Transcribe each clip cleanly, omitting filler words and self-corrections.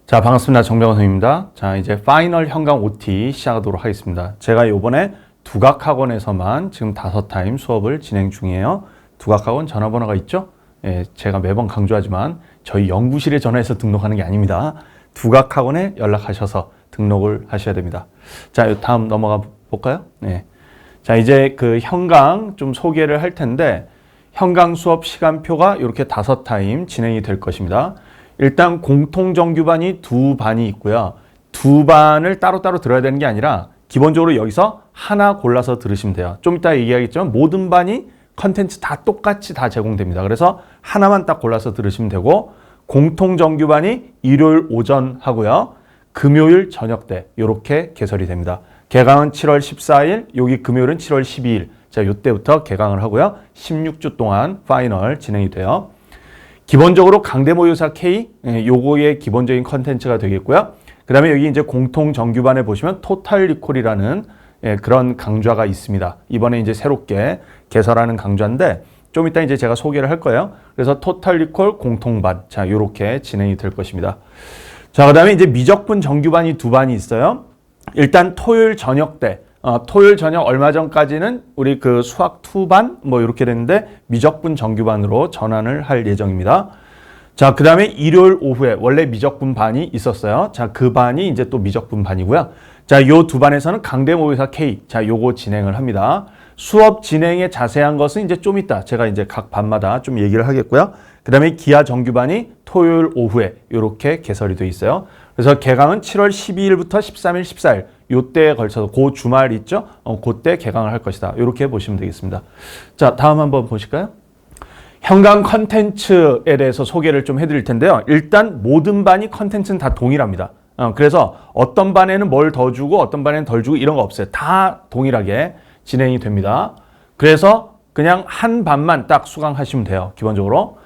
자, 반갑습니다. 정병원 선생님입니다. 자, 이제 파이널 현강 OT 시작하도록 하겠습니다. 제가 요번에 두각학원에서만 지금 5타임 수업을 진행 중이에요. 두각학원 전화번호가 있죠? 예, 제가 매번 강조하지만 저희 연구실에 전화해서 등록하는 게 아닙니다. 두각학원에 연락하셔서 등록을 하셔야 됩니다. 자, 다음 넘어가 볼까요? 네. 자, 이제 그 현강 좀 소개를 할 텐데 현강 수업 시간표가 이렇게 5타임 진행이 될 것입니다. 일단 공통정규반이 2반이 있고요. 2반을 따로따로 들어야 되는 게 아니라 기본적으로 여기서 하나 골라서 들으시면 돼요. 좀 이따 얘기하겠지만 모든 반이 컨텐츠 다 똑같이 다 제공됩니다. 그래서 하나만 딱 골라서 들으시면 되고 공통정규반이 일요일 오전 하고요. 금요일 저녁 때 이렇게 개설이 됩니다. 개강은 7월 14일, 여기 금요일은 7월 12일. 자, 이때부터 개강을 하고요. 16주 동안 파이널 진행이 돼요. 기본적으로 강대모의고사 K, 요거의 기본적인 컨텐츠가 되겠고요. 그 다음에 여기 이제 공통정규반에 보시면 토탈 리콜이라는 그런 강좌가 있습니다. 이번에 이제 새롭게 개설하는 강좌인데 좀 이따 이제 제가 소개를 할 거예요. 그래서 토탈 리콜 공통반. 자, 요렇게 진행이 될 것입니다. 자, 그 다음에 이제 미적분 정규반이 2반이 있어요. 일단 토요일 저녁 때, 토요일 저녁 얼마 전까지는 우리 그 수학 2반 뭐 이렇게 됐는데 미적분 정규반으로 전환을 할 예정입니다. 자, 그 다음에 일요일 오후에 원래 미적분 반이 있었어요. 자, 그 반이 이제 또 미적분 반이고요. 자, 요 2반에서는 강대모의고사 K, 자, 요거 진행을 합니다. 수업 진행에 자세한 것은 이제 좀 이따 제가 이제 각 반마다 좀 얘기를 하겠고요. 그 다음에 기하 정규반이 토요일 오후에 이렇게 개설이 되어 있어요. 그래서 개강은 7월 12일부터 13일, 14일 요때에 걸쳐서 그 주말 있죠? 그때 개강을 할 것이다. 이렇게 보시면 되겠습니다. 자, 다음 한번 보실까요? 현강 컨텐츠에 대해서 소개를 좀 해드릴 텐데요. 일단 모든 반이 컨텐츠는 다 동일합니다. 그래서 어떤 반에는 뭘 더 주고 어떤 반에는 덜 주고 이런 거 없어요. 다 동일하게 진행이 됩니다. 그래서 그냥 한 반만 딱 수강하시면 돼요. 기본적으로.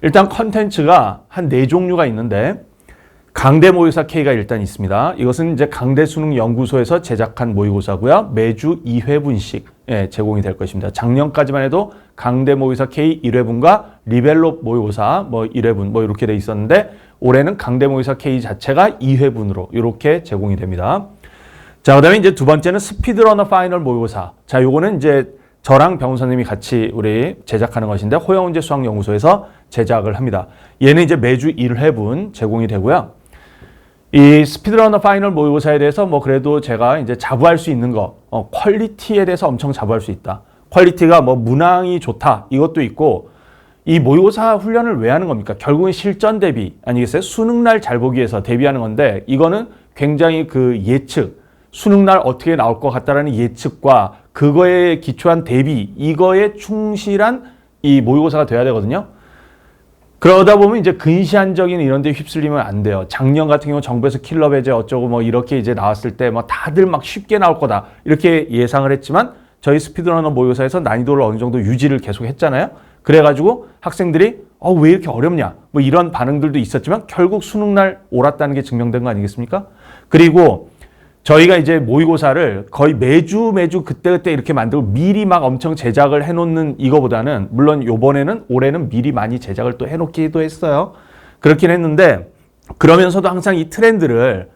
일단 컨텐츠가 한 4종류가 있는데 강대모의고사 K가 일단 있습니다. 이것은 이제 강대수능연구소에서 제작한 모의고사고요. 매주 2회분씩 제공이 될 것입니다. 작년까지만 해도 강대모의고사 K 1회분과 리벨로 모의고사 뭐 1회분 뭐 이렇게 돼 있었는데 올해는 강대모의고사 K 자체가 2회분으로 이렇게 제공이 됩니다. 자, 그다음에 이제 두 번째는 스피드러너 파이널 모의고사. 자, 요거는 이제 저랑 병훈 선생님이 같이 우리 제작하는 것인데 호영훈제 수학연구소에서 제작을 합니다. 얘는 이제 매주 1회분 제공이 되고요. 이 스피드러너 파이널 모의고사에 대해서 뭐 그래도 제가 이제 자부할 수 있는 거, 퀄리티에 대해서 엄청 자부할 수 있다. 퀄리티가 뭐 문항이 좋다. 이것도 있고 이 모의고사 훈련을 왜 하는 겁니까? 결국은 실전 대비 아니겠어요? 수능날 잘 보기 위해서 대비하는 건데 이거는 굉장히 그 예측, 수능날 어떻게 나올 것 같다라는 예측과 그거에 기초한 대비, 이거에 충실한 이 모의고사가 돼야 되거든요. 그러다 보면 이제 근시안적인 이런 데 휩쓸리면 안 돼요. 작년 같은 경우 정부에서 킬러 배제 어쩌고 뭐 이렇게 이제 나왔을 때 뭐 다들 막 쉽게 나올 거다. 이렇게 예상을 했지만 저희 스피드러너 모의고사에서 난이도를 어느 정도 유지를 계속 했잖아요. 그래가지고 학생들이 왜 이렇게 어렵냐. 뭐 이런 반응들도 있었지만 결국 수능날 옳았다는 게 증명된 거 아니겠습니까? 그리고 저희가 이제 모의고사를 거의 매주 그때그때 이렇게 만들고 미리 막 엄청 제작을 해놓는 이거보다는 물론 올해는 미리 많이 제작을 또 해놓기도 했어요. 그렇긴 했는데 그러면서도 항상 이 트렌드를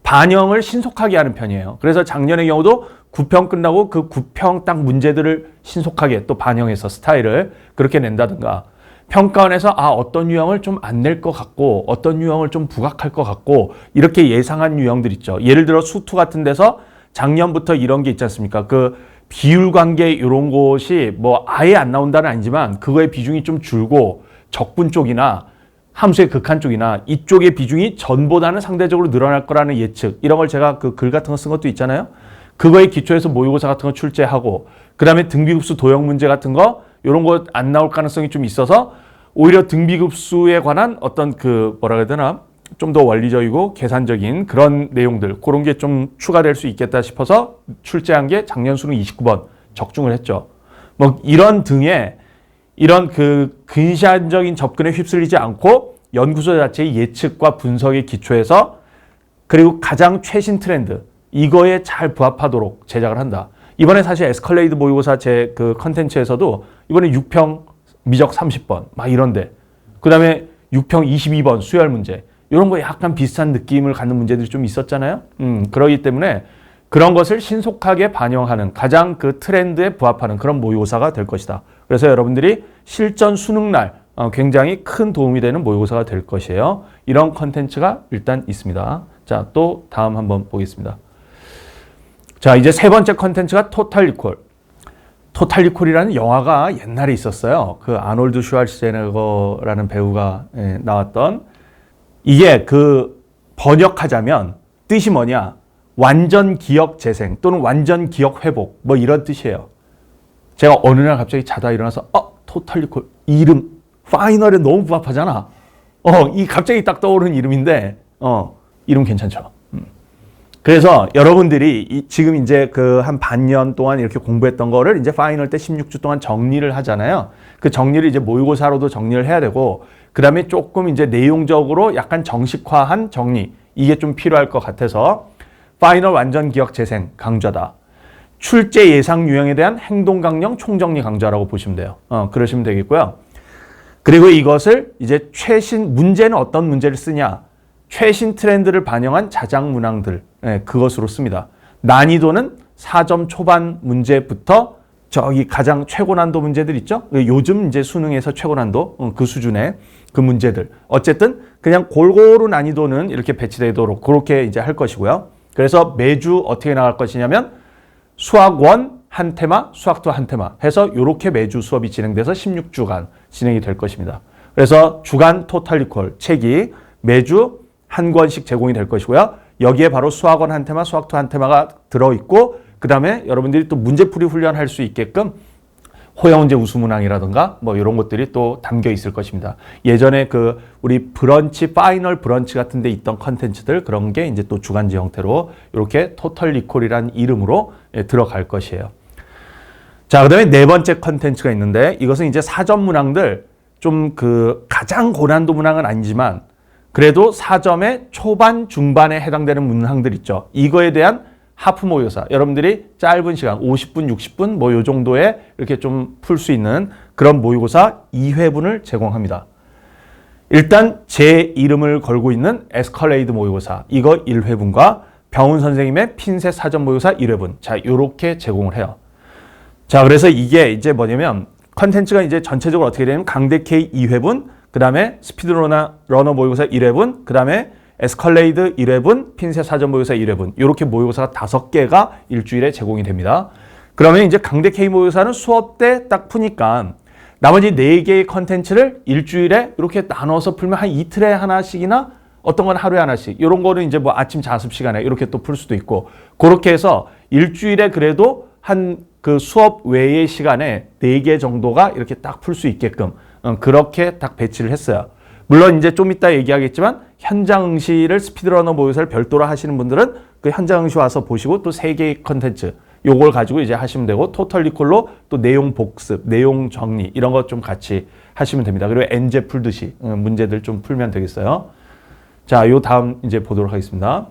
반영을 신속하게 하는 편이에요. 그래서 작년의 경우도 9평 끝나고 그 9평 딱 문제들을 신속하게 또 반영해서 스타일을 그렇게 낸다든가 평가원에서 어떤 유형을 좀 안 낼 것 같고 어떤 유형을 좀 부각할 것 같고 이렇게 예상한 유형들 있죠. 예를 들어 수투 같은 데서 작년부터 이런 게 있지 않습니까? 그 비율 관계 이런 것이 뭐 아예 안 나온다는 아니지만 그거의 비중이 좀 줄고 적분 쪽이나 함수의 극한 쪽이나 이쪽의 비중이 전보다는 상대적으로 늘어날 거라는 예측 이런 걸 제가 그 글 같은 거 쓴 것도 있잖아요. 그거에 기초해서 모의고사 같은 거 출제하고 그다음에 등비급수 도형 문제 같은 거 이런 거 안 나올 가능성이 좀 있어서 오히려 등비급수에 관한 어떤 그 뭐라 해야 되나 좀 더 원리적이고 계산적인 그런 내용들 그런 게 좀 추가될 수 있겠다 싶어서 출제한 게 작년 수능 29번 적중을 했죠. 뭐 이런 등의 이런 그 근시안적인 접근에 휩쓸리지 않고 연구소 자체의 예측과 분석에 기초해서 그리고 가장 최신 트렌드 이거에 잘 부합하도록 제작을 한다. 이번에 사실 에스컬레이드 모의고사 제 그 컨텐츠에서도 이번에 6평 미적 30번 막 이런데 그 다음에 6평 22번 수열 문제 이런 거 약간 비슷한 느낌을 갖는 문제들이 좀 있었잖아요. 그러기 때문에 그런 것을 신속하게 반영하는 가장 그 트렌드에 부합하는 그런 모의고사가 될 것이다. 그래서 여러분들이 실전 수능날 굉장히 큰 도움이 되는 모의고사가 될 것이에요. 이런 컨텐츠가 일단 있습니다. 자, 또 다음 한번 보겠습니다. 자, 이제 세 번째 컨텐츠가 토탈 리콜. 토탈 리콜이라는 영화가 옛날에 있었어요. 그 아놀드 슈왈츠제네거라는 배우가 나왔던, 이게 그 번역하자면 뜻이 뭐냐? 완전 기억 재생 또는 완전 기억 회복 뭐 이런 뜻이에요. 제가 어느 날 갑자기 자다 일어나서 토탈 리콜 이름 파이널에 너무 부합하잖아. 이 갑자기 딱 떠오르는 이름인데 이름 괜찮죠. 그래서 여러분들이 지금 이제 그 한 반년 동안 이렇게 공부했던 거를 이제 파이널 때 16주 동안 정리를 하잖아요. 그 정리를 이제 모의고사로도 정리를 해야 되고, 그 다음에 조금 이제 내용적으로 약간 정식화한 정리, 이게 좀 필요할 것 같아서 파이널 완전 기억 재생 강좌다. 출제 예상 유형에 대한 행동 강령 총정리 강좌라고 보시면 돼요. 그러시면 되겠고요. 그리고 이것을 이제 최신 문제는 어떤 문제를 쓰냐? 최신 트렌드를 반영한 자작 문항들, 그것으로 씁니다. 난이도는 4점 초반 문제부터 저기 가장 최고 난도 문제들 있죠? 요즘 이제 수능에서 최고 난도 그 수준의 그 문제들. 어쨌든 그냥 골고루 난이도는 이렇게 배치되도록 그렇게 이제 할 것이고요. 그래서 매주 어떻게 나갈 것이냐면 수학 1 한 테마, 수학 2 한 테마 해서 이렇게 매주 수업이 진행돼서 16주간 진행이 될 것입니다. 그래서 주간 토탈 리콜 책이 매주 한 권씩 제공이 될 것이고요. 여기에 바로 수학 1 한 테마, 수학 2 한 테마가 들어있고, 그 다음에 여러분들이 또 문제풀이 훈련할 수 있게끔 호영문제 우수문항이라든가 뭐 이런 것들이 또 담겨 있을 것입니다. 예전에 그 우리 브런치, 파이널 브런치 같은 데 있던 컨텐츠들, 그런 게 이제 또 주간지 형태로 이렇게 토탈 리콜이라는 이름으로 들어갈 것이에요. 자, 그 다음에 네 번째 컨텐츠가 있는데, 이것은 이제 사전 문항들, 좀 그 가장 고난도 문항은 아니지만 그래도 4점의 초반, 중반에 해당되는 문항들 있죠. 이거에 대한 하프 모의고사, 여러분들이 짧은 시간 50분, 60분 뭐 요 정도에 이렇게 좀 풀 수 있는 그런 모의고사 2회분을 제공합니다. 일단 제 이름을 걸고 있는 에스컬레이드 모의고사, 이거 1회분과 병훈 선생님의 핀셋 사전 모의고사 1회분, 자, 요렇게 제공을 해요. 자, 그래서 이게 이제 뭐냐면 컨텐츠가 이제 전체적으로 어떻게 되냐면 강대 K 2회분, 그 다음에 스피드 러너 모의고사 1회분, 그 다음에 에스컬레이드 1회분, 핀셋 사전 모의고사 1회분, 이렇게 모의고사가 5개가 일주일에 제공이 됩니다. 그러면 이제 강대 K 모의고사는 수업 때 딱 푸니까 나머지 4개의 컨텐츠를 일주일에 이렇게 나눠서 풀면 한 이틀에 하나씩이나 어떤 건 하루에 하나씩, 이런 거는 이제 뭐 아침 자습 시간에 이렇게 또 풀 수도 있고, 그렇게 해서 일주일에 그래도 한 그 수업 외의 시간에 4개 정도가 이렇게 딱 풀 수 있게끔 그렇게 딱 배치를 했어요. 물론 이제 좀 이따 얘기하겠지만 현장 응시를 스피드러너 모의고사를 별도로 하시는 분들은 그 현장 응시 와서 보시고 또 3개의 컨텐츠 요걸 가지고 이제 하시면 되고, 토탈 리콜로 또 내용 복습, 내용 정리 이런 것 좀 같이 하시면 됩니다. 그리고 엔제 풀듯이 문제들 좀 풀면 되겠어요. 자, 요 다음 이제 보도록 하겠습니다.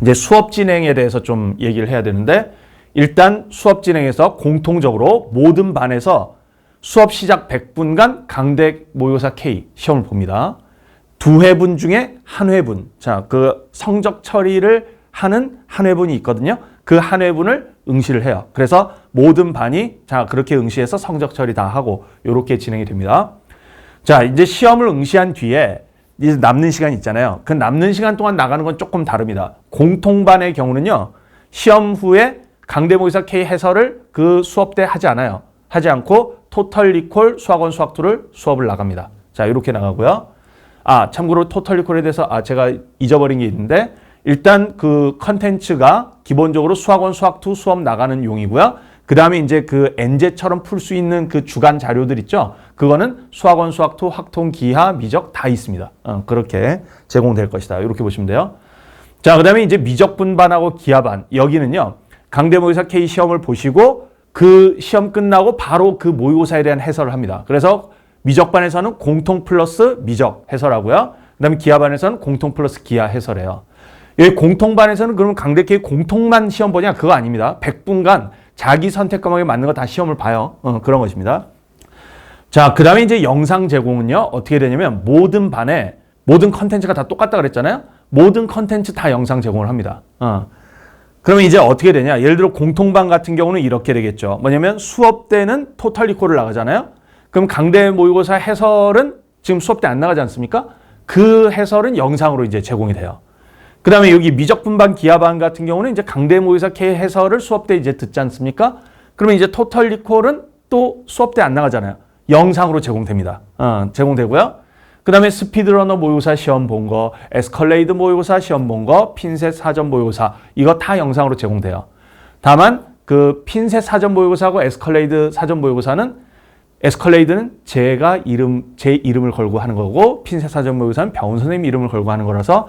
이제 수업 진행에 대해서 좀 얘기를 해야 되는데, 일단 수업 진행에서 공통적으로 모든 반에서 수업 시작 100분간 강대 모의고사 K 시험을 봅니다. 2회분 중에 한 회분, 자, 그 성적 처리를 하는 한 회분이 있거든요. 그 한 회분을 응시를 해요. 그래서 모든 반이 자, 그렇게 응시해서 성적 처리 다 하고 이렇게 진행이 됩니다. 자, 이제 시험을 응시한 뒤에 이제 남는 시간 있잖아요. 그 남는 시간 동안 나가는 건 조금 다릅니다. 공통반의 경우는요, 시험 후에 강대 모의고사 K 해설을 그 수업 때 하지 않아요. 하지 않고 토탈 리콜 수학 1, 수학 2를 수업을 나갑니다. 자, 이렇게 나가고요. 참고로 토탈 리콜에 대해서 제가 잊어버린 게 있는데, 일단 그 컨텐츠가 기본적으로 수학 1, 수학 2 수업 나가는 용이고요. 그 다음에 이제 그 엔제처럼 풀 수 있는 그 주간 자료들 있죠. 그거는 수학 1, 수학 2, 확통, 기하, 미적 다 있습니다. 그렇게 제공될 것이다. 이렇게 보시면 돼요. 자, 그 다음에 이제 미적분반하고 기하반, 여기는요, 강대 모의고사 K 시험을 보시고 그 시험 끝나고 바로 그 모의고사에 대한 해설을 합니다. 그래서 미적반에서는 공통 플러스 미적 해설하고요. 그 다음에 기하반에서는 공통 플러스 기하 해설해요. 여기 공통반에서는 그러면 강대 K 공통만 시험 보냐? 그거 아닙니다. 100분간 자기 선택 과목에 맞는 거 다 시험을 봐요. 그런 것입니다. 자, 그 다음에 이제 영상 제공은요, 어떻게 되냐면 모든 반에 모든 컨텐츠가 다 똑같다 그랬잖아요. 모든 컨텐츠 다 영상 제공을 합니다. 그러면 이제 어떻게 되냐? 예를 들어 공통반 같은 경우는 이렇게 되겠죠. 뭐냐면 수업 때는 토탈 리콜을 나가잖아요. 그럼 강대 모의고사 해설은 지금 수업 때 안 나가지 않습니까? 그 해설은 영상으로 이제 제공이 돼요. 그 다음에 여기 미적분반 기하반 같은 경우는 이제 강대 모의고사 K 해설을 수업 때 이제 듣지 않습니까? 그러면 이제 토탈 리콜은 또 수업 때 안 나가잖아요. 영상으로 제공됩니다. 제공되고요. 그 다음에 스피드러너 모의고사 시험 본 거, 에스컬레이드 모의고사 시험 본 거, 핀셋 사전 모의고사 이거 다 영상으로 제공돼요. 다만 그 핀셋 사전 모의고사하고 에스컬레이드 사전 모의고사는 에스컬레이드는 제 이름을 걸고 하는 거고 핀셋 사전 모의고사는 병원 선생님 이름을 걸고 하는 거라서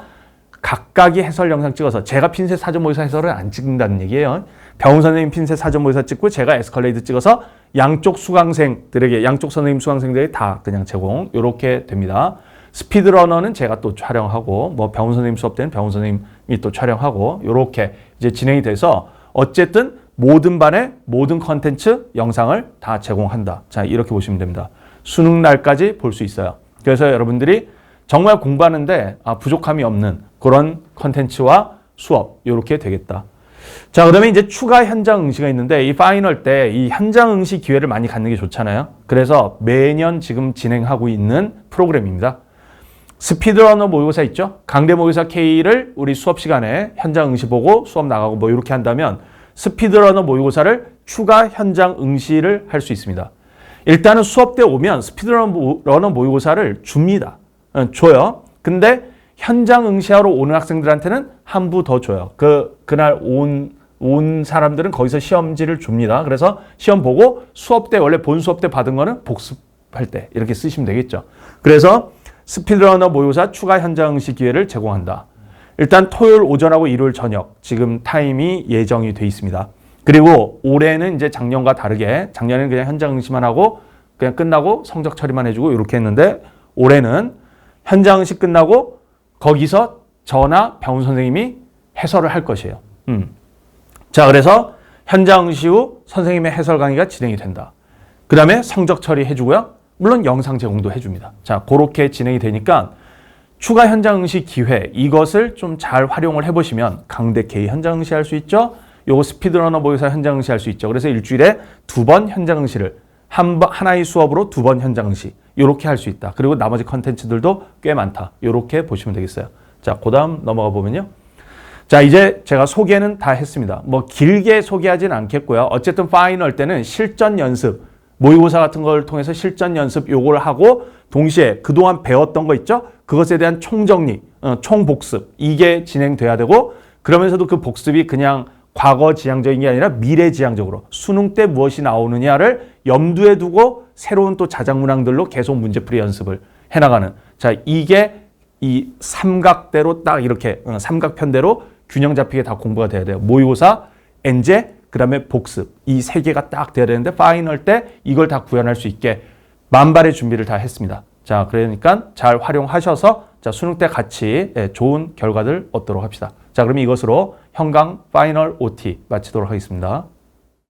각각이 해설 영상 찍어서 제가 핀셋 사전 모의고사 해설을 안 찍는다는 얘기예요. 병원 선생님 핀셋 사전 모의고사 찍고 제가 에스컬레이드 찍어서 양쪽 수강생들에게 양쪽 선생님 수강생들에게 다 그냥 제공 이렇게 됩니다. 스피드러너는 제가 또 촬영하고 뭐 병원 선생님 수업 때는 병원 선생님이 또 촬영하고 이렇게 이제 진행이 돼서 어쨌든 모든 반의 모든 컨텐츠 영상을 다 제공한다. 자, 이렇게 보시면 됩니다. 수능 날까지 볼 수 있어요. 그래서 여러분들이 정말 공부하는데 부족함이 없는 그런 컨텐츠와 수업 이렇게 되겠다. 자, 그다음에 이제 추가 현장 응시가 있는데 이 파이널 때 이 현장 응시 기회를 많이 갖는 게 좋잖아요. 그래서 매년 지금 진행하고 있는 프로그램입니다. 스피드러너 모의고사 있죠? 강대 모의고사 K를 우리 수업 시간에 현장 응시 보고 수업 나가고 뭐 이렇게 한다면 스피드러너 모의고사를 추가 현장 응시를 할 수 있습니다. 일단은 수업 때 오면 스피드러너 모의고사를 줍니다. 줘요. 근데 현장 응시하러 오는 학생들한테는 한 부 더 줘요. 그날 온 사람들은 거기서 시험지를 줍니다. 그래서 시험 보고 수업 때 원래 본 수업 때 받은 거는 복습할 때 이렇게 쓰시면 되겠죠. 그래서 스피드러너 모의고사 추가 현장 응시 기회를 제공한다. 일단 토요일 오전하고 일요일 저녁 지금 타임이 예정이 돼 있습니다. 그리고 올해는 이제 작년과 다르게 작년에는 그냥 현장 응시만 하고 그냥 끝나고 성적 처리만 해주고 이렇게 했는데 올해는 현장 응시 끝나고 거기서 저나 병원 선생님이 해설을 할 것이에요. 자, 그래서 현장 응시 후 선생님의 해설 강의가 진행이 된다. 그 다음에 성적 처리 해주고요. 물론 영상 제공도 해줍니다. 자, 그렇게 진행이 되니까 추가 현장 응시 기회 이것을 좀 잘 활용을 해보시면 강대 K 현장 응시 할 수 있죠. 요거 스피드러너 모의고사 현장 응시 할 수 있죠. 그래서 일주일에 2번 현장 응시를 하나의 수업으로 2번 현장 응시 이렇게 할 수 있다. 그리고 나머지 컨텐츠들도 꽤 많다. 이렇게 보시면 되겠어요. 자, 그 다음 넘어가 보면요. 자, 이제 제가 소개는 다 했습니다. 뭐 길게 소개하진 않겠고요. 어쨌든 파이널 때는 실전 연습, 모의고사 같은 걸 통해서 실전 연습 요걸 하고 동시에 그동안 배웠던 거 있죠? 그것에 대한 총정리, 총복습 이게 진행돼야 되고 그러면서도 그 복습이 그냥 과거 지향적인 게 아니라 미래 지향적으로 수능 때 무엇이 나오느냐를 염두에 두고 새로운 또 자작문항들로 계속 문제풀이 연습을 해나가는 자 이게 이 삼각대로 딱 이렇게 삼각편대로 균형 잡히게 다 공부가 돼야 돼요. 모의고사, 엔제, 그 다음에 복습 이 세 개가 딱 돼야 되는데 파이널 때 이걸 다 구현할 수 있게 만발의 준비를 다 했습니다. 자, 그러니까 잘 활용하셔서 자 수능 때 같이 좋은 결과들 얻도록 합시다. 자, 그럼 이것으로 현강 파이널 OT 마치도록 하겠습니다.